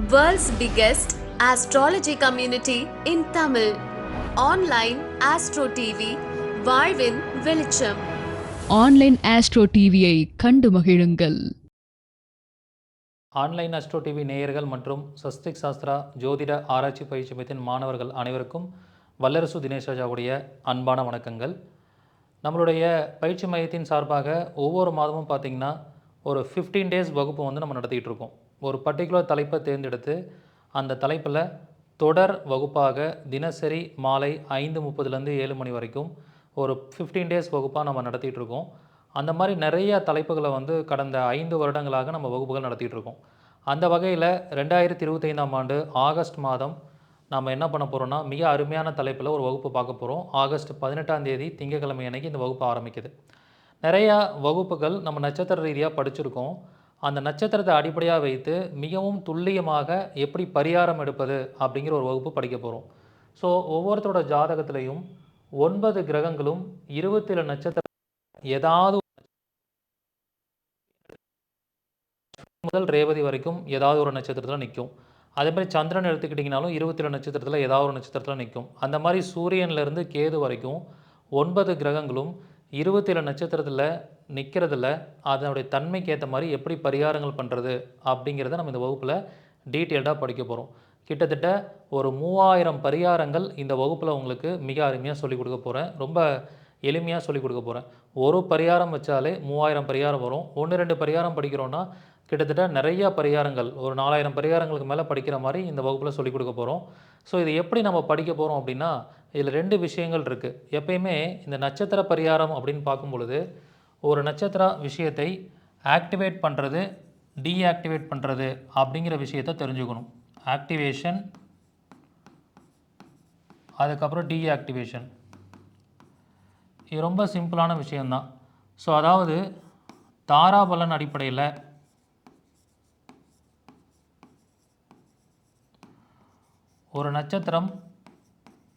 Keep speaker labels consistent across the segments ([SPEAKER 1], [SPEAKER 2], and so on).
[SPEAKER 1] World's biggest astrology community in Tamil. Online Astro TV, வாழ்வின் வெளிச்சம்.
[SPEAKER 2] Online astro டிவியை கண்டு மகிழுங்கள்.
[SPEAKER 3] ஆன்லைன் அஸ்ட்ரோ டிவி நேயர்கள் மற்றும் சஸ்திக் சாஸ்திரா ஜோதிட ஆராய்ச்சி பயிற்சி மையத்தின் மாணவர்கள் அனைவருக்கும் வல்லரசு தினேஷ் ராஜாவுடைய அன்பான வணக்கங்கள். நம்மளுடைய பயிற்சி மையத்தின் சார்பாக ஒவ்வொரு மாதமும் பார்த்திங்கன்னா ஒரு 15 டேஸ் வகுப்பு வந்து நம்ம நடத்திட்டு இருக்கோம். ஒரு பர்டிகுலர் தலைப்பை தேர்ந்தெடுத்து அந்த தலைப்பில் தொடர் வகுப்பாக தினசரி மாலை 5:30 7 மணி வரைக்கும் ஒரு 15 டேஸ் வகுப்பாக நம்ம நடத்திட்டு இருக்கோம். அந்த மாதிரி நிறைய தலைப்புகளை வந்து கடந்த 5 வருடங்களாக நம்ம வகுப்புகள் நடத்திட்டு இருக்கோம். அந்த வகையில் 2025ஆம் ஆண்டு ஆகஸ்ட் மாதம் நம்ம என்ன பண்ண போகிறோம்னா மிக அருமையான தலைப்பில் ஒரு வகுப்பு பார்க்க போகிறோம். ஆகஸ்ட் 18ஆம் தேதி திங்கட்கிழமை அன்னைக்கு இந்த வகுப்பு ஆரம்பிக்குது. நிறையா வகுப்புகள் நம்ம நட்சத்திர ரீதியாக படிச்சிருக்கோம். அந்த நட்சத்திரத்தை அடிப்படையாக வைத்து மிகவும் துல்லியமாக எப்படி பரிகாரம் எடுப்பது அப்படிங்கிற ஒரு வகுப்பு படிக்க போகிறோம். ஸோ ஒவ்வொருத்தரோட ஜாதகத்திலையும் 9 கிரகங்களும் 27 நட்சத்திரம் ஏதாவது முதல் ரேவதி வரைக்கும் ஏதாவது ஒரு நட்சத்திரத்தில் நிற்கும். அதே மாதிரி சந்திரன் எடுத்துக்கிட்டிங்கனாலும் 27 நட்சத்திரத்தில் ஏதாவது ஒரு நட்சத்திரத்தில் நிற்கும். அந்த மாதிரி சூரியன்லேருந்து கேது வரைக்கும் 9 கிரகங்களும் 27 நட்சத்திரத்தில் நிற்கிறதுல அதனுடைய தன்மைக்கு ஏற்ற மாதிரி எப்படி பரிகாரங்கள் பண்ணுறது அப்படிங்கிறத நம்ம இந்த வகுப்பில் டீட்டெயில்டாக படிக்க போகிறோம். கிட்டத்தட்ட ஒரு 3000 பரிகாரங்கள் இந்த வகுப்பில் உங்களுக்கு மிக அருமையாக சொல்லிக் கொடுக்க போகிறேன். ரொம்ப எளிமையாக சொல்லிக் கொடுக்க போகிறேன். ஒரு பரிகாரம் வச்சாலே 3000 பரிகாரம் வரும். 1-2 பரிகாரம் படிக்கிறோன்னா கிட்டத்தட்ட நிறைய பரிகாரங்கள் ஒரு 4000 பரிகாரங்களுக்கு மேலே படிக்கிற மாதிரி இந்த வகுப்பில் சொல்லிக் கொடுக்க போகிறோம். ஸோ இது எப்படி நம்ம படிக்க போகிறோம் அப்படின்னா இதில் 2 விஷயங்கள் இருக்குது. எப்பயுமே இந்த நட்சத்திர பரிகாரம் அப்படின்னு பார்க்கும் பொழுது ஒரு நட்சத்திர விஷயத்தை ஆக்டிவேட் பண்ணுறது டீஆக்டிவேட் பண்ணுறது அப்படிங்கிற விஷயத்தை தெரிஞ்சுக்கணும். ஆக்டிவேஷன், அதுக்கப்புறம் டீஆக்டிவேஷன். இது ரொம்ப சிம்பிளான விஷயந்தான். ஸோ அதாவது தாராபலன் அடிப்படையில் ஒரு நட்சத்திரம்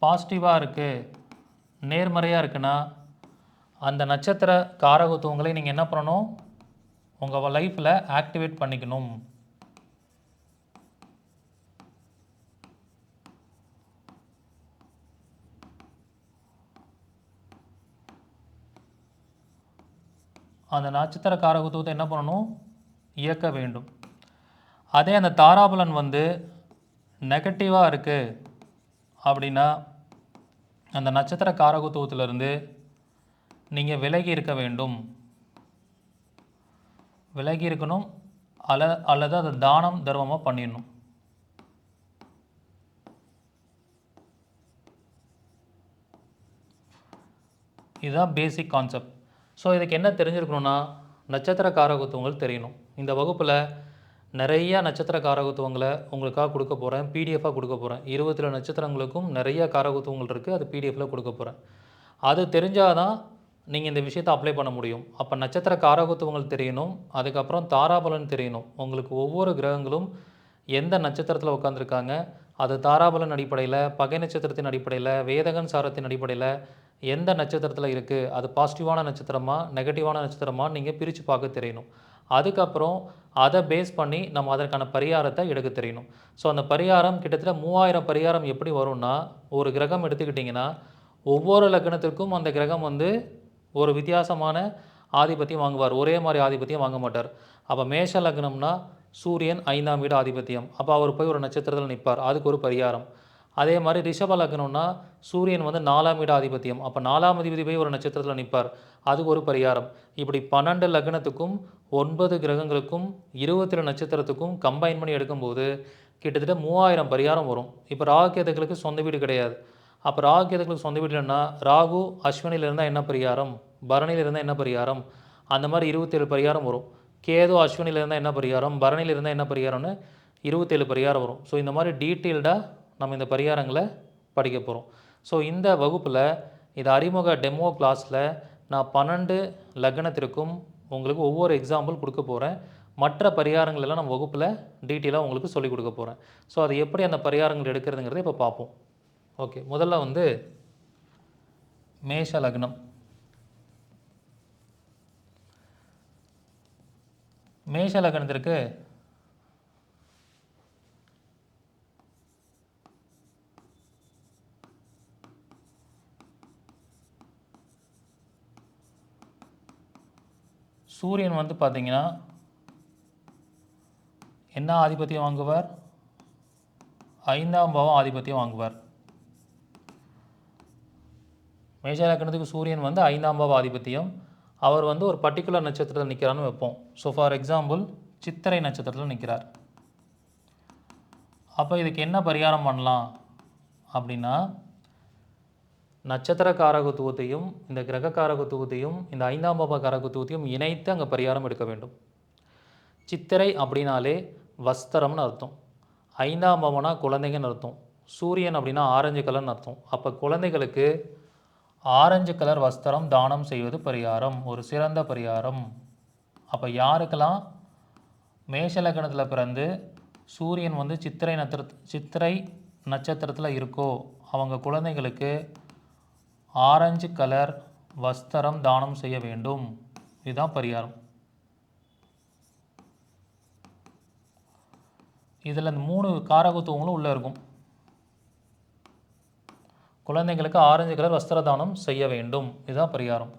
[SPEAKER 3] பாசிட்டிவாக இருக்குது, நேர்மறையாக இருக்குன்னா அந்த நட்சத்திர காரகத்துவங்களை நீங்கள் என்ன பண்ணணும், உங்கள் லைஃப்பில் ஆக்டிவேட் பண்ணிக்கணும். அந்த நட்சத்திர காரகத்துவத்தை என்ன பண்ணணும், இயக்க வேண்டும். அதே அந்த தாராபலன் வந்து நெகட்டிவாக இருக்குது அப்படின்னா அந்த நட்சத்திர காரகத்துவத்திலிருந்து நீங்கள் விலகி இருக்க வேண்டும். விலகி இருக்கணும் அல்லது அதை தானம் தர்மமாக பண்ணிடணும். இதுதான் பேசிக் கான்செப்ட். ஸோ இதுக்கு என்ன தெரிஞ்சிருக்கணும்னா நட்சத்திர காரகத்துவங்கள் தெரியணும். இந்த வகுப்பில் நிறைய நட்சத்திர காரகத்துவங்களை உங்களுக்காக கொடுக்க போகிறேன், பிடிஎஃபாக கொடுக்க போகிறேன். 27 நட்சத்திரங்களுக்கும் நிறைய காரகத்துவங்கள் இருக்குது, அது பிடிஎஃபில் கொடுக்க போகிறேன். அது தெரிஞ்சால் தான் நீங்கள் இந்த விஷயத்தை அப்ளை பண்ண முடியும். அப்போ நட்சத்திர காரகத்துவங்கள் தெரியணும், அதுக்கப்புறம் தாராபலன் தெரியணும். உங்களுக்கு ஒவ்வொரு கிரகங்களும் எந்த நட்சத்திரத்தில் உட்காந்துருக்காங்க, அது தாராபலன் அடிப்படையில், பகை நட்சத்திரத்தின் அடிப்படையில், வேதகன் சாரத்தின் அடிப்படையில் எந்த நட்சத்திரத்தில் இருக்குது, அது பாசிட்டிவான நட்சத்திரமா நெகட்டிவான நட்சத்திரமா நீங்கள் பிரித்து பார்க்க தெரியணும். அதுக்கப்புறம் அதை பேஸ் பண்ணி நம்ம அதற்கான பரிகாரத்தை எடுக்க தெரியணும். ஸோ அந்த பரிகாரம் கிட்டத்தட்ட 3000 பரிகாரம் எப்படி வரும்னா, ஒரு கிரகம் எடுத்துக்கிட்டிங்கன்னா ஒவ்வொரு லக்னத்திற்கும் அந்த கிரகம் வந்து ஒரு வித்தியாசமான ஆதிபத்தியம் வாங்குவார், ஒரே மாதிரி ஆதிபத்தியம் வாங்க மாட்டார். அப்போ மேஷ லக்னம்னா சூரியன் 5ஆம் வீடு ஆதிபத்தியம், அப்போ அவர் போய் ஒரு நட்சத்திரத்தில் நிற்பார், அதுக்கு ஒரு பரிகாரம். அதே மாதிரி ரிஷப லக்னம்னா சூரியன் வந்து 4ஆம் வீடு ஆதிபத்தியம், அப்போ 4ஆம் அதிபதி போய் ஒரு நட்சத்திரத்தில் நிற்பார், அதுக்கு ஒரு பரிகாரம். இப்படி 12 லக்னத்துக்கும் 9 கிரகங்களுக்கும் 27 நட்சத்திரத்துக்கும் கம்பைன் பண்ணி எடுக்கும்போது கிட்டத்தட்ட 3000 பரிகாரம் வரும். இப்போ ராகுகேதுகளுக்கு சொந்த வீடு கிடையாது. அப்போ ராகுகேதுகளுக்கு சொந்த வீடு இல்லைன்னா ராகு அஸ்வினியில் இருந்தால் என்ன பரிகாரம், பரணியில் இருந்தால் என்ன பரிகாரம், அந்த மாதிரி 27 பரிகாரம் வரும். கேது அஸ்வினியில் இருந்தால் என்ன பரிகாரம், பரணியில் இருந்தால் என்ன பரிகாரம்னு 27 பரிகாரம் வரும். ஸோ இந்த மாதிரி டீட்டெயில்டாக நம்ம இந்த பரிகாரங்களை படிக்க போகிறோம். ஸோ இந்த வகுப்பில் இது அறிமுக டெமோ கிளாஸில் நான் 12 லக்னத்திற்கும் உங்களுக்கு ஒவ்வொரு எக்ஸாம்பிள் கொடுக்க போகிறேன். மற்ற பரிகாரங்கள் எல்லாம் நம்ம வகுப்பில் டீட்டெயிலாக உங்களுக்கு சொல்லிக் கொடுக்க போகிறேன். ஸோ அது எப்படி அந்த பரிகாரங்கள் எடுக்கிறதுங்கிறத இப்போ பார்ப்போம். ஓகே, முதல்ல வந்து மேஷ லக்னம். மேஷ லக்னத்திற்கு சூரியன் வந்து பார்த்தீங்கன்னா என்ன ஆதிபத்தியம் வாங்குவார்? 5ஆம் பாவம் ஆதிபத்தியம் வாங்குவார். மேஷ லக்னத்துக்கு சூரியன் வந்து 5ஆம் பாவ ஆதிபத்தியம். அவர் வந்து ஒரு பர்டிகுலர் நட்சத்திரத்தில் நிற்கிறான்னு வைப்போம். ஸோ ஃபார் எக்ஸாம்பிள் சித்திரை நட்சத்திரத்தில் நிற்கிறார். அப்போ இதுக்கு என்ன பரிகாரம் பண்ணலாம் அப்படின்னா, நட்சத்திர காரகத்துவத்தையும் இந்த கிரக காரகத்துவத்தையும் இந்த 5ஆம் பாவ காரகத்துவத்தையும் இணைத்து அங்கே பரிகாரம் எடுக்க வேண்டும். சித்திரை அப்படின்னாலே வஸ்திரம்னு அர்த்தம். 5ஆம் பாவம்னா குழந்தைங்கன்னு அர்த்தம். சூரியன் அப்படின்னா ஆரஞ்சு கலர்னு அர்த்தம். அப்போ குழந்தைகளுக்கு ஆரஞ்சு கலர் வஸ்திரம் தானம் செய்வது பரிகாரம், ஒரு சிறந்த பரிகாரம். அப்போ யாருக்கெல்லாம் மேஷ லக்னத்தில் பிறந்து சூரியன் வந்து சித்திரை நட்சத்திரத்தில் இருக்கோ அவங்க குழந்தைகளுக்கு ஆரஞ்சு கலர் வஸ்திரம் தானம் செய்ய வேண்டும். இதுதான் பரிகாரம். இதில் இந்த 3 காரகத்துவங்களும் உள்ளே இருக்கும். குழந்தைங்களுக்கு ஆரஞ்சு கலர் வஸ்திர தானம் செய்ய வேண்டும். இதுதான் பரிகாரம்.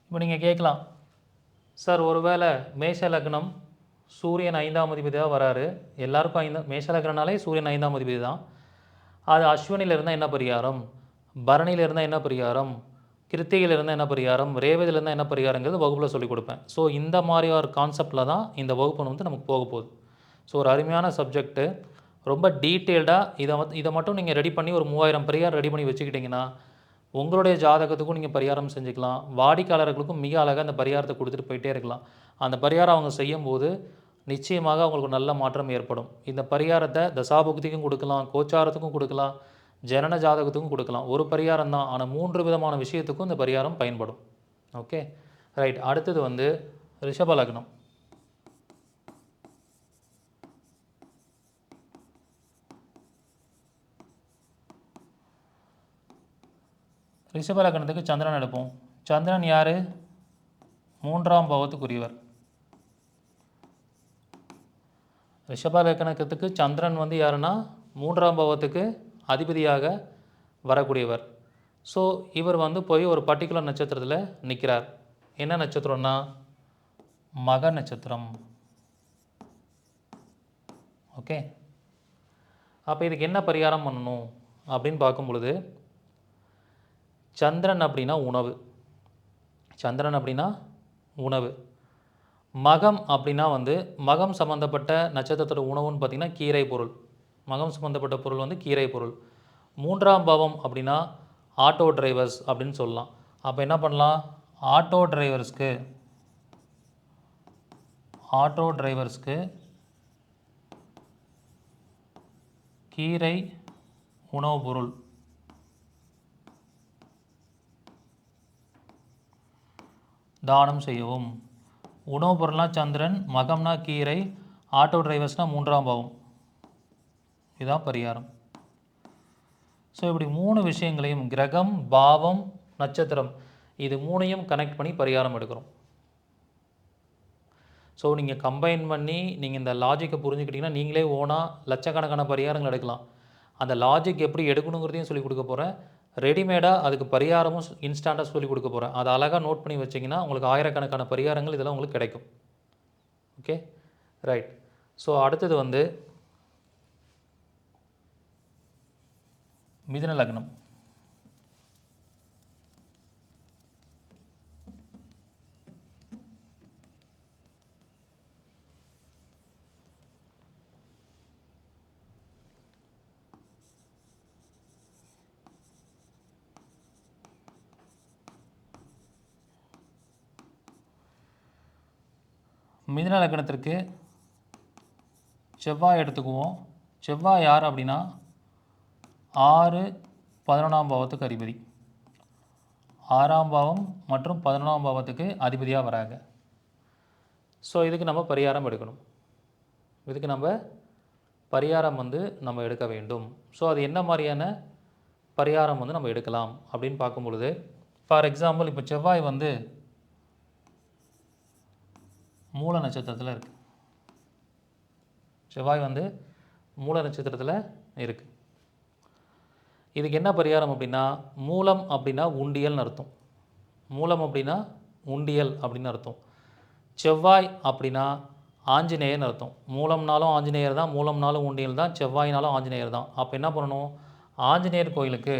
[SPEAKER 3] இப்போ நீங்கள் கேட்கலாம், சார் ஒருவேளை மேஷ லக்னம் சூரியன் 5ஆம் அதிபதியாக வராரு, எல்லாருக்கும் மேஷ லக்னனாலே சூரியன் 5ஆம் அதிபதி தான். அது அஸ்வினியில் இருந்தால் என்ன பரிகாரம், பரணியில் இருந்தால் என்ன பரிகாரம், கிருத்திகையில் இருந்தால் என்ன பரிகாரம், ரேவதியில் இருந்தால் என்ன பரிகாரங்கிறது வகுப்பில் சொல்லிக் கொடுப்பேன். ஸோ இந்த மாதிரி ஒரு கான்செப்டில் தான் இந்த வகுப்பு வந்து நமக்கு போக போகுது. ஸோ ஒரு அருமையான சப்ஜெக்ட்டு, ரொம்ப டீட்டெயில்டாக இதை மட்டும் நீங்கள் ரெடி பண்ணி ஒரு 3000 பரிகாரம் ரெடி பண்ணி வச்சுக்கிட்டிங்கன்னா உங்களுடைய ஜாதகத்துக்கும் நீங்கள் பரிகாரம் செஞ்சுக்கலாம். வாடிக்கையாளர்களுக்கும் மிக அழகாக அந்த பரிகாரத்தை கொடுத்துட்டு போயிட்டே இருக்கலாம். அந்த பரிகாரம் அவங்க செய்யும்போது நிச்சயமாக அவங்களுக்கு நல்ல மாற்றம் ஏற்படும். இந்த பரிகாரத்தை தசாபுக்திக்கும் கொடுக்கலாம், கோச்சாரத்துக்கும் கொடுக்கலாம், ஜனன ஜாதகத்துக்கும் கொடுக்கலாம். ஒரு பரிகாரம் தான், ஆனால் 3 விதமான விஷயத்துக்கும் இந்த பரிகாரம் பயன்படும். Okay right. அடுத்தது வந்து ரிஷப லக்னம். ரிஷப லக்னத்துக்கு சந்திரன் எடுப்போம். சந்திரன் யார்? 3ஆம் பாவத்துக்குரியவர். ரிஷப லக்னத்துக்கு சந்திரன் வந்து யாருன்னா 3ஆம் பாவத்துக்கு அதிபதியாக வரக்கூடியவர். ஸோ இவர் வந்து போய் ஒரு பர்டிகுலர் நட்சத்திரத்தில் நிற்கிறார். என்ன நட்சத்திரம்னா மக நட்சத்திரம். ஓகே, அப்போ இதுக்கு என்ன பரிகாரம் பண்ணணும் அப்படின்னு பார்க்கும் பொழுது, சந்திரன் அப்படின்னா உணவு, சந்திரன் அப்படின்னா உணவு, மகம் அப்படின்னா வந்து மகம் சம்மந்தப்பட்ட நட்சத்திரத்தோட உணவுன்னு பார்த்திங்கன்னா கீரை பொருள். மகம் சம்மந்தப்பட்ட பொருள் வந்து கீரை பொருள். 3ஆம் பாவம் அப்படின்னா ஆட்டோ டிரைவர்ஸ் அப்படின்னு சொல்லலாம். அப்போ என்ன பண்ணலாம், ஆட்டோ டிரைவர்ஸ்க்கு கீரை உணவுப் பொருள் தானம் செய்யவும். உணவுப் பொருள்னால் சந்திரன், மகம்னா கீரை, ஆட்டோ டிரைவர்ஸ்னால் 3ஆம் பாவம். இதுதான் பரிகாரம். ஸோ இப்படி 3 விஷயங்களையும் கிரகம், பாவம், நட்சத்திரம் இது 3ஐயும் கனெக்ட் பண்ணி பரிகாரம் எடுக்கிறோம். ஸோ நீங்கள் கம்பைன் பண்ணி நீங்கள் இந்த லாஜிக்கை புரிஞ்சுக்கிட்டிங்கன்னா நீங்களே ஓனாக லட்சக்கணக்கான பரிகாரங்கள் எடுக்கலாம். அந்த லாஜிக் எப்படி எடுக்கணுங்கிறதையும் சொல்லிக் கொடுக்க போகிறேன். ரெடிமேடாக அதுக்கு பரிகாரமும் இன்ஸ்டண்ட்டாக சொல்லிக் கொடுக்க போகிறேன். அதை அழகாக நோட் பண்ணி வச்சிங்கன்னா உங்களுக்கு ஆயிரக்கணக்கான பரிகாரங்கள் இதெல்லாம் உங்களுக்கு கிடைக்கும். Okay right. ஸோ அடுத்தது வந்து மிதுன லக்னம். மிதுன லக்னத்திற்கு செவ்வாய் எடுத்துக்குவோம். செவ்வாய் யார் அப்படின்னா 6, 11ஆம் பாவத்துக்கு அதிபதி. 6ஆம் பாவம் மற்றும் 11ஆம் பாவத்துக்கு அதிபதியாக வராங்க. ஸோ இதுக்கு நம்ம பரிகாரம் எடுக்கணும். இதுக்கு நம்ம பரிகாரம் வந்து நம்ம எடுக்க வேண்டும். ஸோ அது என்ன மாதிரியான பரிகாரம் வந்து நம்ம எடுக்கலாம் அப்படின்னு பார்க்கும் பொழுது, ஃபார் எக்ஸாம்பிள் இப்போ செவ்வாய் வந்து மூல நட்சத்திரத்தில் இருக்குது. செவ்வாய் வந்து மூல நட்சத்திரத்தில் இருக்குது. இதுக்கு என்ன பரிகாரம் அப்படின்னா, மூலம் அப்படின்னா உண்டியல்னு அர்த்தம். மூலம் அப்படின்னா உண்டியல் அப்படின்னு அர்த்தம். செவ்வாய் அப்படின்னா ஆஞ்சநேயர்னு அர்த்தம். மூலம்னாலும் ஆஞ்சநேயர் தான், மூலம்னாலும் உண்டியல் தான், செவ்வாய்னாலும் ஆஞ்சநேயர் தான். அப்போ என்ன பண்ணணும், ஆஞ்சநேயர் கோயிலுக்கு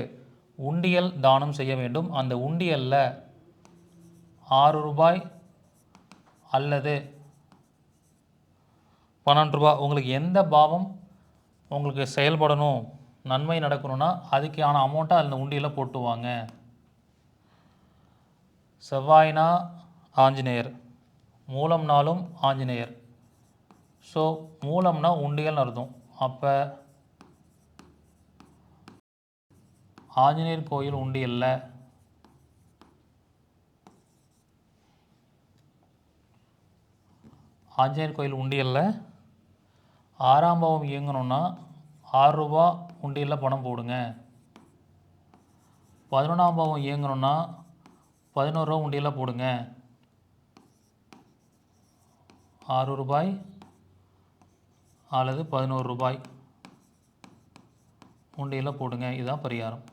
[SPEAKER 3] உண்டியல் தானம் செய்ய வேண்டும். அந்த உண்டியலில் 6 ரூபாய் அல்லது 12 ரூபா உங்களுக்கு எந்த பாவம் உங்களுக்கு செயல்படணும், நன்மை நடக்கணும்னா அதுக்கான அமௌண்ட்டை அதில் உண்டியலில் போட்டுவாங்க. செவ்வாய்னா ஆஞ்சநேயர், மூலம்னாலும் ஆஞ்சநேயர். ஸோ மூலம்னா உண்டியல்னு அர்த்தம். அப்போ ஆஞ்சநேயர் கோயில் உண்டியலில் ஆஞ்சநேயர் கோயில் உண்டியலில் 6ஆம் பாவம் இயங்கணும்னா 6 ரூபா உண்டியலில் பணம் போடுங்க. 11ஆம் பாவம் இயங்கணும்னா 11 ரூபா உண்டியலில் போடுங்க. 6 ரூபாய் அல்லது 11 ரூபாய் உண்டியலில் போடுங்க. இதுதான் பரிகாரம்.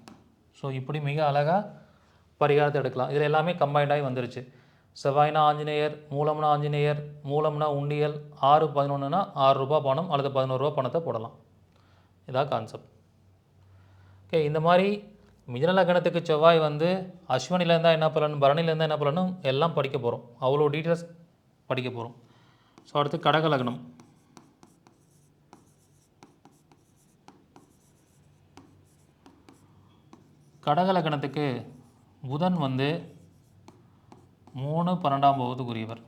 [SPEAKER 3] ஸோ இப்படி மிக அழகாக பரிகாரத்தை எடுக்கலாம். இதில் எல்லாமே கம்பைண்டாகி வந்துருச்சு. செவ்வாய்னா ஆஞ்சநேயர், மூலம்னா ஆஞ்சநேயர், மூலம்னா உண்டியல், 6 11னா 6 ரூபா பணம் அல்லது 11 ரூபா பணத்தை போடலாம். இதான் கான்செப்ட். ஓகே, இந்த மாதிரி மிதுன லக்னத்துக்கு செவ்வாய் வந்து அஸ்வினியில் இருந்தால் என்ன பலன், பரணியில் இருந்தால் என்ன பலன்னு எல்லாம் படிக்க போகிறோம். அவ்வளோ டீட்டெயில்ஸ் படிக்க போகிறோம். ஸோ அடுத்து கடக லக்னம். கடக லக்னத்துக்கு புதன் வந்து 3 12ஆம் பாவத்துக்குரியவர்.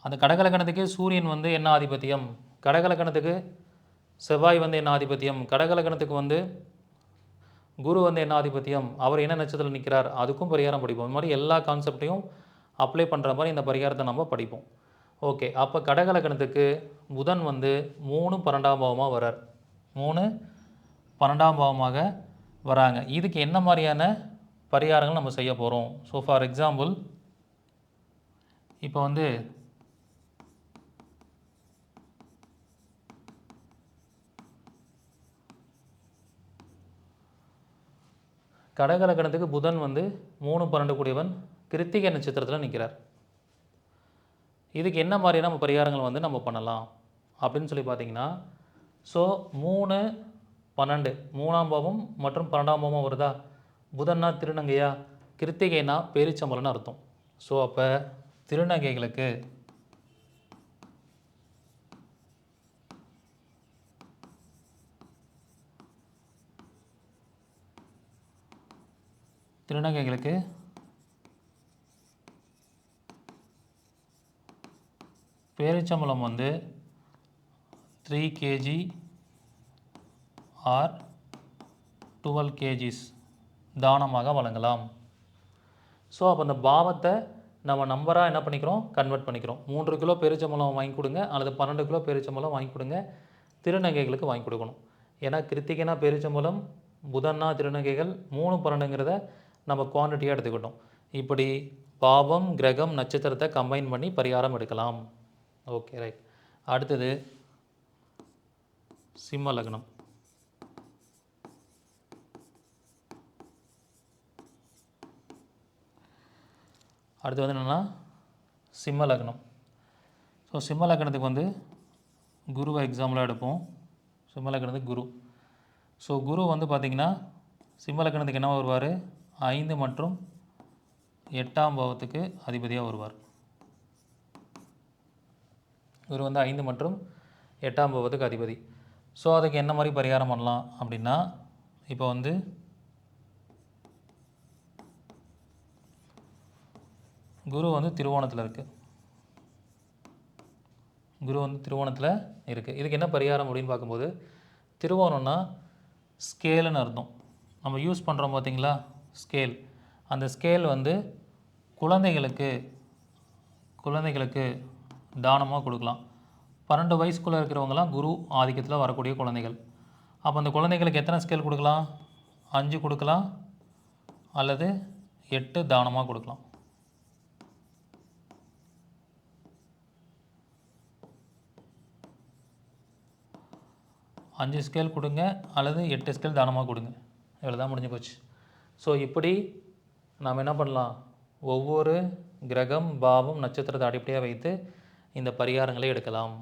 [SPEAKER 3] அந்த கடக லக்னத்துக்கு சூரியன் வந்து என்ன ஆதிபத்தியம், கடக லக்னத்துக்கு செவ்வாய் வந்து என்ன ஆதிபத்தியம், கடக லக்னத்துக்கு வந்து குரு வந்து என்ன ஆதிபத்தியம், அவர் என்ன நட்சத்திரத்தில் நிற்கிறார், அதுக்கும் பரிகாரம் படிப்போம். இந்த மாதிரி எல்லா கான்செப்டையும் அப்ளை பண்ணுற மாதிரி இந்த பரிகாரத்தை நம்ம படிப்போம். ஓகே, அப்போ கடக லக்னத்துக்கு புதன் வந்து 3 12ஆம் பாவமாக வரார். 3 12ஆம் பாவமாக வராங்க. இதுக்கு என்ன மாதிரியான பரிகாரங்கள் நம்ம செய்ய போகிறோம். ஸோ ஃபார் எக்ஸாம்பிள், இப்போ வந்து கடக லக்னத்துக்கு புதன் வந்து 3 12 கூடியவன் கிருத்திகை நட்சத்திரத்தில் நிற்கிறார். இதுக்கு என்ன மாதிரியான நம்ம பரிகாரங்கள் வந்து நம்ம பண்ணலாம் அப்படின்னு சொல்லி பார்த்தீங்கன்னா, ஸோ 3 12 3ஆம் பாவம் மற்றும் 12ஆம் பாவம் வருதா, புதன்னா திருநங்கையா, கிருத்திகைனா பேரிச்சம்பளம்னு அர்த்தம். ஸோ அப்போ திருநங்கைகளுக்கு பேரிச்சம்பளம் வந்து 3 kg ஆர் 12 kgs தானமாக வழங்கலாம். ஸோ அப்போ அந்த பாவத்தை நம்ம நம்பராக என்ன பண்ணிக்கிறோம், கன்வெர்ட் பண்ணிக்கிறோம். 3 கிலோ பேரிச்சம்பழம் வாங்கி கொடுங்க அல்லது 12 கிலோ பேரிச்சம்பழம் வாங்கி கொடுங்க, திருநங்கைகளுக்கு வாங்கி கொடுக்கணும். ஏன்னா கிருத்திகைனா பேரிச்சம்பழம், புதன்னா திருநங்கைகள், 3 12ங்கிறத நம்ம குவான்டிட்டியாக எடுத்துக்கிட்டோம். இப்படி பாவம், கிரகம், நட்சத்திரத்தை கம்பைன் பண்ணி பரிகாரம் எடுக்கலாம். Okay, right. அடுத்தது சிம்ம லக்னம். அடுத்து வந்து என்னென்னா சிம்ம லக்னம். ஸோ சிம்ம லக்னத்துக்கு வந்து குருவை எக்ஸாம்பிளாக எடுப்போம். சிம்ம லக்னத்துக்கு குரு. ஸோ குரு வந்து பார்த்திங்கன்னா சிம்ம லக்னத்துக்கு என்ன வருவார், 5 மற்றும் 8ஆம் பாவத்துக்கு அதிபதியாக வருவார். குரு வந்து 5 மற்றும் 8ஆம் பாவத்துக்கு அதிபதி. ஸோ அதுக்கு என்ன மாதிரி பரிகாரம் பண்ணலாம் அப்படின்னா, இப்போ வந்து குரு வந்து திருவோணத்தில் இருக்குது. குரு வந்து திருவோணத்தில் இருக்குது. இதுக்கு என்ன பரிகாரம் அப்படின்னு பார்க்கும்போது, திருவோணம்னா ஸ்கேலுன்னு அர்த்தம். நம்ம யூஸ் பண்ணுறோம் பார்த்தீங்களா ஸ்கேல், அந்த ஸ்கேல் வந்து குழந்தைகளுக்கு தானமாக கொடுக்கலாம். 12 வயசுக்குள்ளே இருக்கிறவங்களாம் குரு ஆதிக்கத்தில் வரக்கூடிய குழந்தைகள். அப்போ அந்த குழந்தைகளுக்கு எத்தனை ஸ்கேல் கொடுக்கலாம், 5 கொடுக்கலாம் அல்லது 8 தானமாக கொடுக்கலாம். 5 ஸ்கேல் கொடுங்க அல்லது 8 ஸ்கேல் தானமாக கொடுங்க. இவ்வளோ தான் முடிஞ்சு போச்சு. ஸோ இப்படி நாம் என்ன பண்ணலாம், ஒவ்வொரு கிரகம் பாவம் நட்சத்திரத்தை அடிப்படையாக வைத்து இந்த பரிகாரங்களை எடுக்கலாம்.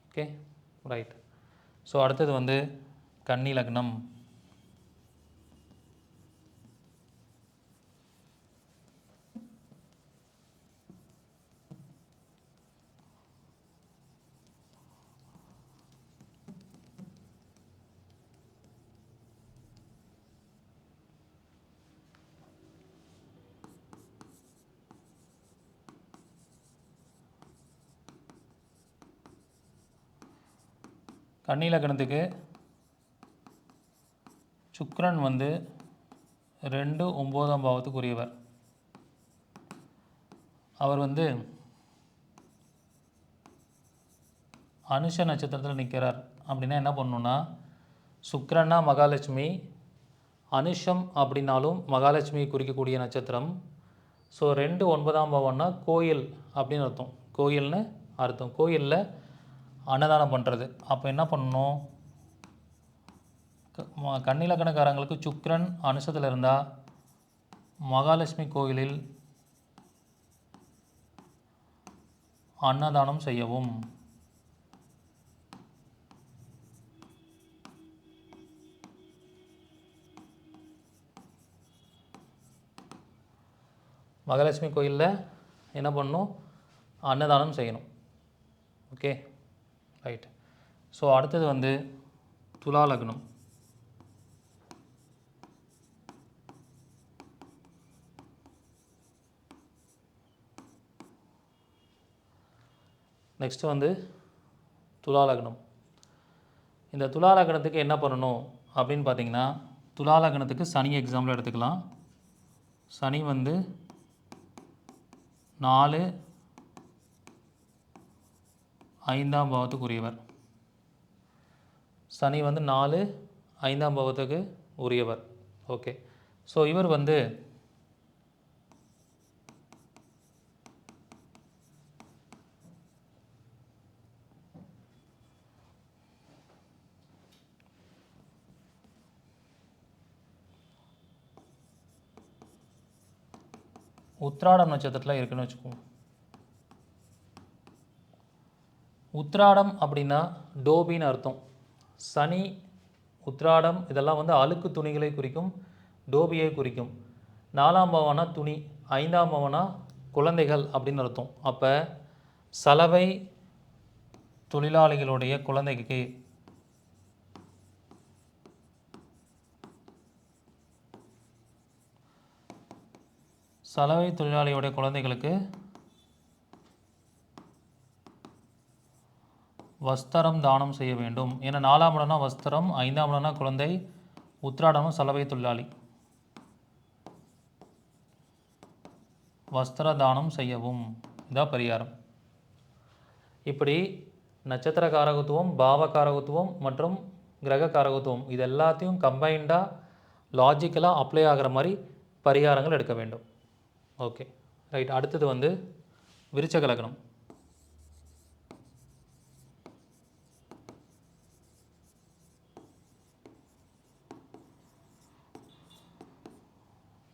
[SPEAKER 3] Okay right. ஸோ அடுத்தது வந்து கன்னி லக்னம். கன்னி லக்னத்துக்கு சுக்கிரன் வந்து 2 9ஆம் பாவத்துக்குரியவர். அவர் வந்து அனுஷ நட்சத்திரத்தில் நிற்கிறார். அப்படின்னா என்ன பண்ணணுன்னா, சுக்கிரன்னா மகாலட்சுமி, அனுஷம் அப்படின்னாலும் மகாலட்சுமியை குறிக்கக்கூடிய நட்சத்திரம். ஸோ 2 9ஆம் பாவம்னா கோயில் அப்படின்னு அர்த்தம். கோயில்னு அர்த்தம். கோயிலில் அன்னதானம் பண்ணுறது. அப்போ என்ன பண்ணணும், கன்னி லக்னக்காரங்களுக்கு சுக்கிரன் அனுஷத்தில் இருந்தால் மகாலட்சுமி கோயிலில் அன்னதானம் செய்யவும். மகாலட்சுமி கோயிலில் என்ன பண்ணணும், அன்னதானம் செய்யணும். Okay right. ஸோ அடுத்தது வந்து துலா லக்னம். நெக்ஸ்ட் வந்து துலா லக்னம். இந்த துலா லக்னத்துக்கு என்ன பண்ணணும் அப்படின்னு பார்த்தீங்கன்னா, துலா லக்னத்துக்கு சனி எக்ஸாம்பிள் எடுத்துக்கலாம். சனி வந்து 4 5ஆம் பாவத்துக்கு சனி வந்து 4 5ஆம் பாவத்துக்கு உரியவர். ஓகே. ஸோ இவர் வந்து உத்திராடம் நட்சத்திரத்தில் இருக்குன்னு வச்சுக்கோங்க. உத்திராடம் அப்படின்னா டோபின்னு அர்த்தம். சனி உத்திராடம் இதெல்லாம் வந்து அழுக்கு துணிகளை குறிக்கும், டோபியை குறிக்கும். 4ஆம் பாவம்னா துணி, 5ஆம் பாவம்னா குழந்தைகள் அப்படின்னு அர்த்தம். அப்போ சலவை தொழிலாளிகளுடைய குழந்தைக்கு குழந்தைகளுக்கு வஸ்திரம் தானம் செய்ய வேண்டும். ஏன்னா 4ஆம் இடம்னா வஸ்திரம், 5ஆம் இடம்னா குழந்தை, உத்திராடமும் சலவை தொழிலாளி. வஸ்திர தானம் செய்யவும், இதான் பரிகாரம். இப்படி நட்சத்திர காரகத்துவம், பாவ காரகத்துவம் மற்றும் கிரக காரகத்துவம் இது எல்லாத்தையும் கம்பைண்டாக லாஜிக்கலாக அப்ளை ஆகிற மாதிரி பரிகாரங்கள் எடுக்க வேண்டும். Okay right. அடுத்தது வந்து விருச்சக லக்னம்.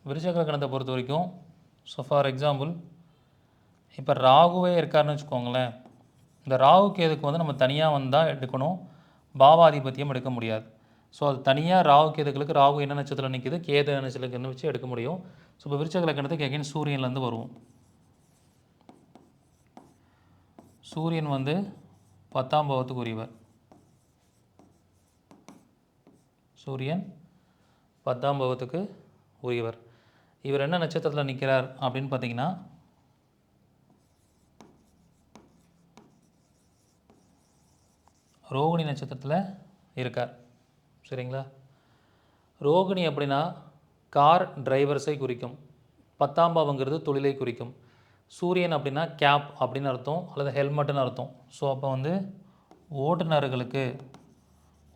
[SPEAKER 3] விருச்சக லக்னத்தை பொறுத்த வரைக்கும், ஸோ ஃபார் எக்ஸாம்பிள் இப்போ ராகுவே இருக்காருன்னு வச்சுக்கோங்களேன். இந்த ராகு கேதுக்கு வந்து நம்ம தனியாக வந்தால் எடுக்கணும், பாவாதிபத்தியம் எடுக்க முடியாது. ஸோ அது தனியாக ராகு கேதுகளுக்கு ராகு என்ன நட்சத்திரம் நிற்கிது, கேது என்ன நட்சத்திரம் வச்சு எடுக்க முடியும். ஸோ இப்போ விருச்சக லக்னத்துக்கு எகைன் சூரியன்லேருந்து வருவோம். சூரியன் வந்து 10ஆம் பாவத்துக்கு உரியவர். சூரியன் 10ஆம் பாவத்துக்கு உரியவர். இவர் என்ன நட்சத்திரத்தில் நிற்கிறார் அப்படின்னு பார்த்தீங்கன்னா, ரோகிணி நட்சத்திரத்தில் இருக்கார். சரிங்களா. ரோகிணி அப்படின்னா கார் டிரைவர்ஸை குறிக்கும். 10ஆம் பாவங்கிறது தொழிலை குறிக்கும். சூரியன் அப்படின்னா கேப் அப்படின்னு அர்த்தம், அல்லது ஹெல்மெட்டுன்னு அர்த்தம். ஸோ அப்போ வந்து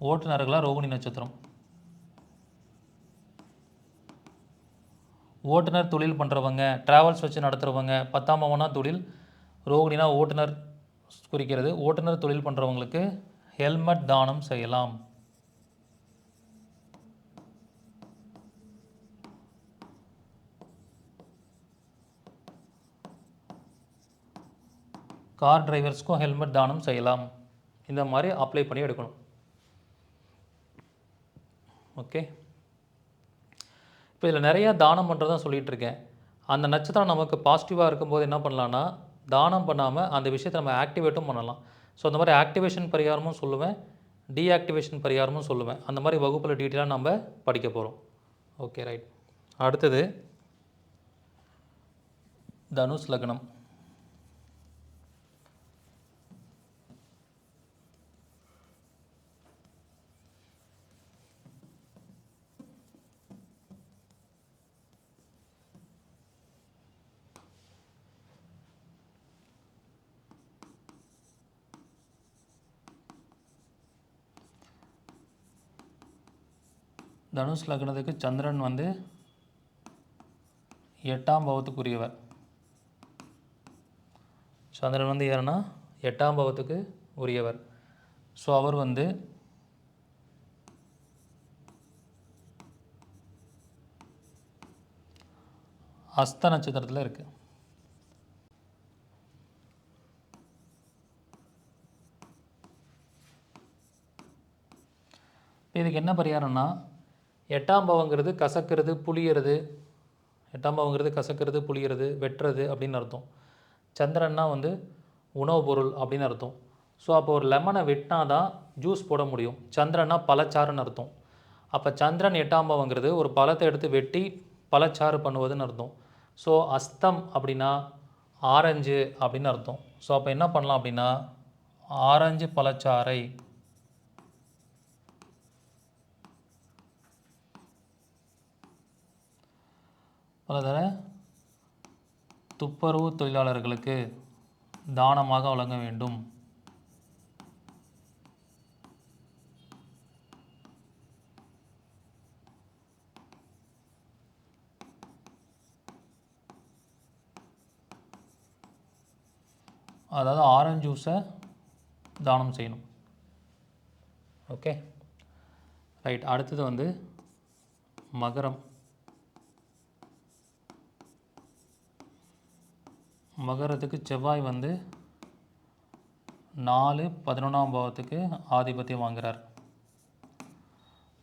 [SPEAKER 3] ஓட்டுநர்களாக ரோகிணி நட்சத்திரம். ஓட்டுநர் தொழில் பண்ணுறவங்க, ட்ராவல்ஸ் வச்சு நடத்துகிறவங்க, 10ஆம் பாவம்னா தொழில், ரோகிணினா ஓட்டுநர் குறிக்கிறது. ஓட்டுநர் தொழில் பண்ணுறவங்களுக்கு ஹெல்மெட் தானம் செய்யலாம். கார் டிரைவர்ஸ்க்கும் ஹெல்மெட் தானம் செய்யலாம். இந்த மாதிரி அப்ளை பண்ணி எடுக்கணும். ஓகே, இப்போ இதில் நிறையா தானம் பண்ணுறதா சொல்லிகிட்டு இருக்கேன். அந்த நட்சத்திரம் நமக்கு பாசிட்டிவாக இருக்கும்போது என்ன பண்ணலான்னா, தானம் பண்ணாமல் அந்த விஷயத்தை நம்ம ஆக்டிவேட்டும் பண்ணலாம். ஸோ அந்த மாதிரி ஆக்டிவேஷன் பரிகாரமும் சொல்லுவேன், டீஆக்டிவேஷன் பரிகாரமும் சொல்லுவேன். அந்த மாதிரி வகுப்பில் டீட்டெயிலாக நம்ம படிக்க போகிறோம். Okay, right. அடுத்தது தனுஷ் லக்னம். தனுஷ் லக்னத்துக்கு சந்திரன் வந்து 8ஆம் பாவத்துக்குரியவர். சந்திரன் வந்து யாருன்னா 8ஆம் பாவத்துக்கு உரியவர். ஸோ அவர் வந்து அஸ்த நட்சத்திரத்தில் இருக்குது. இதுக்கு என்ன பரிகாரம்னா, 8ஆம் பாவங்கிறது கசக்கிறது, புளியறது. 8ஆம் பாவங்கிறது கசக்கிறது, புளியறது, வெட்டுறது அப்படின்னு அர்த்தம். சந்திரன்னா வந்து உணவுப் பொருள் அப்படின்னு அர்த்தம். ஸோ அப்போ ஒரு லெமனை வெட்டினா தான் ஜூஸ் போட முடியும். சந்திரன்னா பழச்சாறுன்னு அர்த்தம். அப்போ சந்திரன் 8ஆம் பாவங்கிறது ஒரு பழத்தை எடுத்து வெட்டி பழச்சாறு பண்ணுவதுன்னு அர்த்தம். ஸோ அஸ்தம் அப்படின்னா ஆரஞ்சு அப்படின்னு அர்த்தம். ஸோ அப்போ என்ன பண்ணலாம் அப்படின்னா, ஆரஞ்சு பழச்சாறை பலதர துப்புரவு தொழிலாளர்களுக்கு தானமாக வழங்க வேண்டும். அதாவது ஆரஞ்சு ஜூஸை தானம் செய்யணும். Okay, right. அடுத்தது வந்து மகரம். மகரத்துக்கு செவ்வாய் வந்து 4-11ஆம் பாவத்துக்கு ஆதிபத்தியம் வாங்குகிறார்.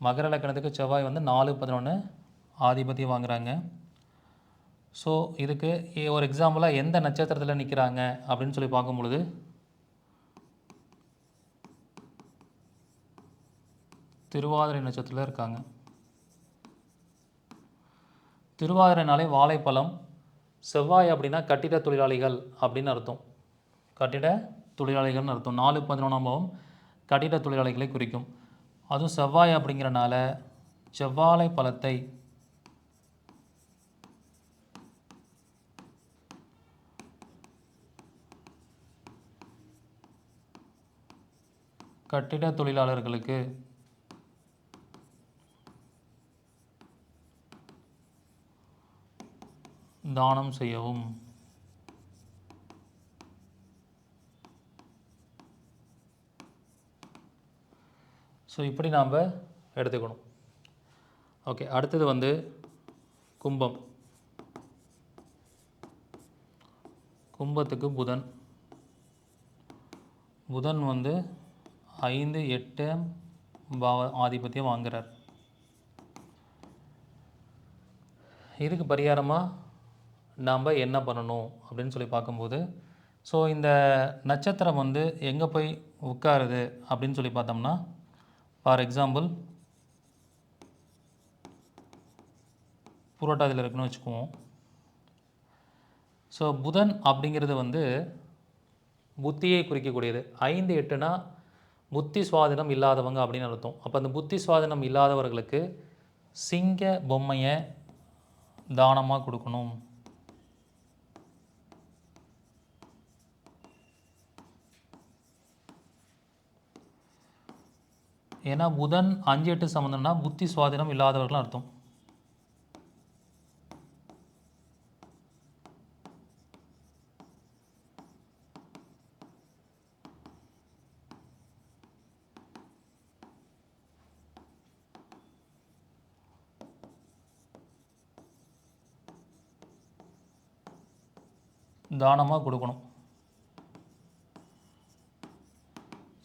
[SPEAKER 3] மகர லக்கணத்துக்கு செவ்வாய் வந்து 4-11 ஆதிபத்தியம் வாங்குகிறாங்க. ஸோ இதுக்கு ஒரு எக்ஸாம்பிளாக எந்த நட்சத்திரத்தில் நிற்கிறாங்க அப்படின்னு சொல்லி பார்க்கும் பொழுது, திருவாதிரை நட்சத்திரத்தில் இருக்காங்க. திருவாதிரைனாலே வாழைப்பழம், செவ்வாய் அப்படின்னா கட்டிட தொழிலாளிகள் அப்படின்னு அர்த்தம். கட்டிட தொழிலாளிகள்னு அர்த்தம். 4-11ஆம் பாவம் கட்டிட தொழிலாளிகளை குறிக்கும். அதுவும் செவ்வாய் அப்படிங்கிறனால செவ்வாழை பழத்தை கட்டிட தொழிலாளர்களுக்கு தானம் செய்யவும். ஸோ இப்படி நாம் எடுத்துக்கணும். ஓகே, அடுத்தது வந்து கும்பம். கும்பத்துக்கு புதன். புதன் வந்து 5-8 பாவ ஆதிபத்தியம் வாங்குகிறார். இதுக்கு பரிகாரமாக நாம் என்ன பண்ணணும் அப்படின்னு சொல்லி பார்க்கும்போது, ஸோ இந்த நட்சத்திரம் வந்து எங்கே போய் உட்காருது அப்படின்னு சொல்லி பார்த்தோம்னா, ஃபார் எக்ஸாம்பிள் புரோட்டாதியில் இருக்குன்னு வச்சுக்குவோம். ஸோ புதன் அப்படிங்கிறது வந்து புத்தியை குறிக்கக்கூடியது. 5-8னா புத்தி சுவாதீனம் இல்லாதவங்க அப்படின்னு அர்த்தம். அப்போ அந்த புத்தி சுவாதீனம் இல்லாதவர்களுக்கு சிங்க பொம்மையை தானமாக கொடுக்கணும். ஏன்னா புதன் 5-8 சம்மந்தம்னா புத்தி சுவாதீனம் இல்லாதவர்கள் அர்த்தம். தானமாக கொடுக்கணும்.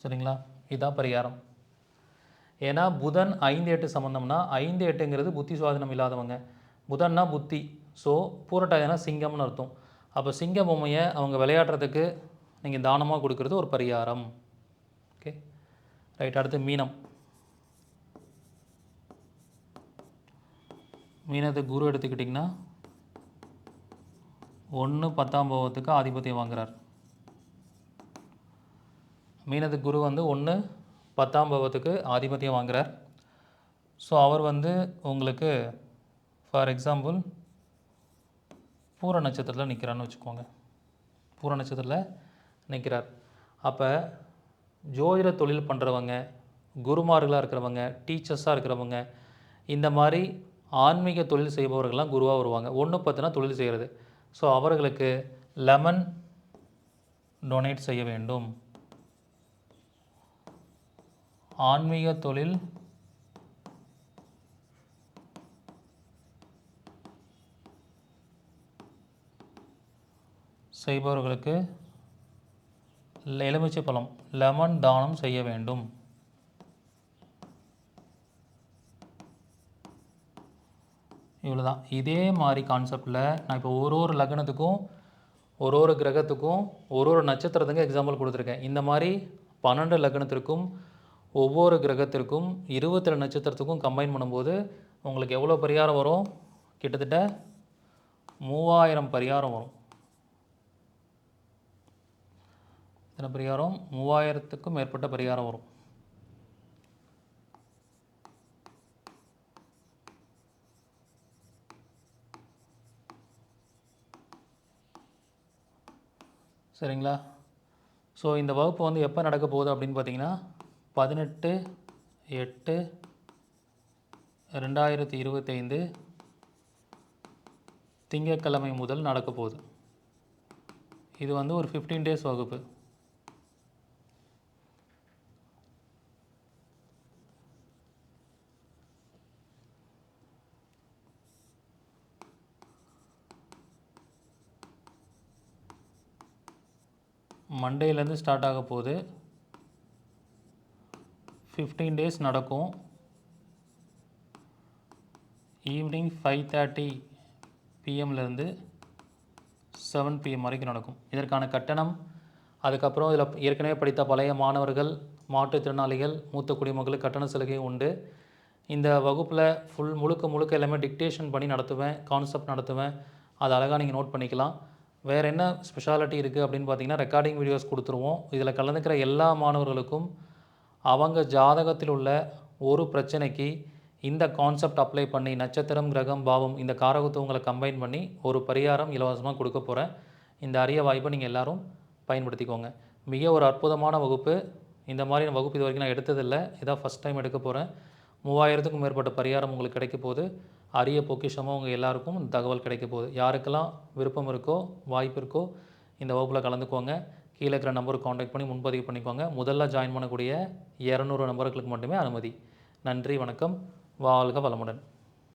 [SPEAKER 3] சரிங்களா? இதுதான் பரிகாரம். ஏன்னா புதன் 5-8 சம்மந்தம்னா 5-8ங்கிறது புத்தி சுவாதீனம் இல்லாதவங்க. புதன்னா புத்தி. ஸோ பூரட்டாதினா சிங்கம்னு அர்த்தம். அப்போ சிங்க பொம்மையை அவங்க விளையாடுறதுக்கு நீங்கள் தானமாக கொடுக்கறது ஒரு பரிகாரம். Okay right. அடுத்து மீனம். மீனத்தை குரு எடுத்துக்கிட்டிங்கன்னா 1 10ஆம் பாவத்துக்கு ஆதிபத்தியம் வாங்குறார். மீனத்துக்கு குரு வந்து 1 10ஆம் பாவத்துக்கு ஆதிபத்தியம் வாங்குறார். ஸோ அவர் வந்து உங்களுக்கு ஃபார் எக்ஸாம்பிள் பூர நட்சத்திரத்தில் நிற்கிறான்னு வச்சுக்கோங்க. பூர நட்சத்திரத்தில் நிற்கிறார். அப்போ ஜோதிட தொழில் பண்ணுறவங்க, குருமார்களாக இருக்கிறவங்க, டீச்சர்ஸாக இருக்கிறவங்க, இந்த மாதிரி ஆன்மீக தொழில் செய்பவர்கள்லாம் குருவாக வருவாங்க. 1-10னா தொழில் செய்கிறது. ஸோ அவர்களுக்கு லெமன் டொனேட் செய்ய வேண்டும். ஆன்மீக தொழில் செய்பவர்களுக்கு எலுமிச்சை பழம் லெமன் தானம் செய்ய வேண்டும். இவ்வளோதான். இதே மாதிரி கான்செப்டில் நான் இப்போ ஒரு லக்னத்துக்கும் ஒரு கிரகத்துக்கும் ஒரு நட்சத்திரத்துக்கும் எக்ஸாம்பிள் கொடுத்துருக்கேன். இந்த மாதிரி 12 லக்னத்திற்கும் ஒவ்வொரு கிரகத்திற்கும் 27 நட்சத்திரத்துக்கும் கம்பைன் பண்ணும்போது உங்களுக்கு எவ்வளோ பரிகாரம் வரும்? கிட்டத்தட்ட 3000 பரிகாரம் வரும். இத்தனை பரிகாரம் 3000த்துக்கும் மேற்பட்ட பரிகாரம் வரும். சரிங்களா? ஸோ இந்த வகுப்பு வந்து எப்போ நடக்க போகுது அப்படின்னு பார்த்தீங்கன்னா 18/8/2025 திங்கட்கிழமை முதல் நடக்க போகுது. இது வந்து ஒரு 15 days வகுப்பு. மண்டேலேருந்து ஸ்டார்ட் ஆக போகுது. 15 days நடக்கும். ஈவினிங் 5:30 PM-லேருந்து 7 PM வரைக்கும் நடக்கும். இதற்கான கட்டணம், அதுக்கப்புறம் இதில் ஏற்கனவே படித்த பழைய மாணவர்கள், மாற்றுத்திறனாளிகள், மூத்த குடிமக்களுக்கு கட்டண சலுகை உண்டு. இந்த வகுப்பில் முழுக்க எல்லாமே டிக்டேஷன் பண்ணி நடத்துவேன், கான்செப்ட் நடத்துவேன். அது அழகாக நீங்கள் நோட் பண்ணிக்கலாம். வேறு என்ன ஸ்பெஷாலிட்டி இருக்குது அப்படின்னு பார்த்தீங்கன்னா, ரெக்கார்டிங் வீடியோஸ் கொடுத்துருவோம். இதில் கலந்துக்கிற எல்லா மாணவர்களுக்கும் அவங்க ஜாதகத்தில் உள்ள ஒரு பிரச்சனைக்கு இந்த கான்செப்ட் அப்ளை பண்ணி நட்சத்திரம், கிரகம், பாவம் இந்த காரகத்துவங்களை கம்பைன் பண்ணி ஒரு பரிகாரம் இலவசமாக கொடுக்க போகிறேன். இந்த அரிய வாய்ப்பை நீங்கள் எல்லோரும் பயன்படுத்திக்கோங்க. மிக ஒரு அற்புதமான வகுப்பு. இந்த மாதிரி வகுப்பு இது வரைக்கும் நான் எடுத்ததில்லை. இதான் ஃபஸ்ட் டைம் எடுக்க போகிறேன். 3000த்துக்கும் மேற்பட்ட பரிகாரம் உங்களுக்கு கிடைக்க போகுது. அரிய பொக்கிஷமாக உங்கள் எல்லாருக்கும் இந்த தகவல் கிடைக்க போகுது. யாருக்கெல்லாம் விருப்பம் இருக்கோ, வாய்ப்பு இருக்கோ, இந்த வகுப்பில் கலந்துக்கோங்க. கீழே இருக்கிற நம்பருக்கு காண்டாக்ட் பண்ணி முன்பதிவு பண்ணிக்கோங்க. முதல்ல ஜாயின் பண்ணக்கூடிய 200 நபர்களுக்கு மட்டுமே அனுமதி. நன்றி, வணக்கம், வாழ்க வளமுடன்.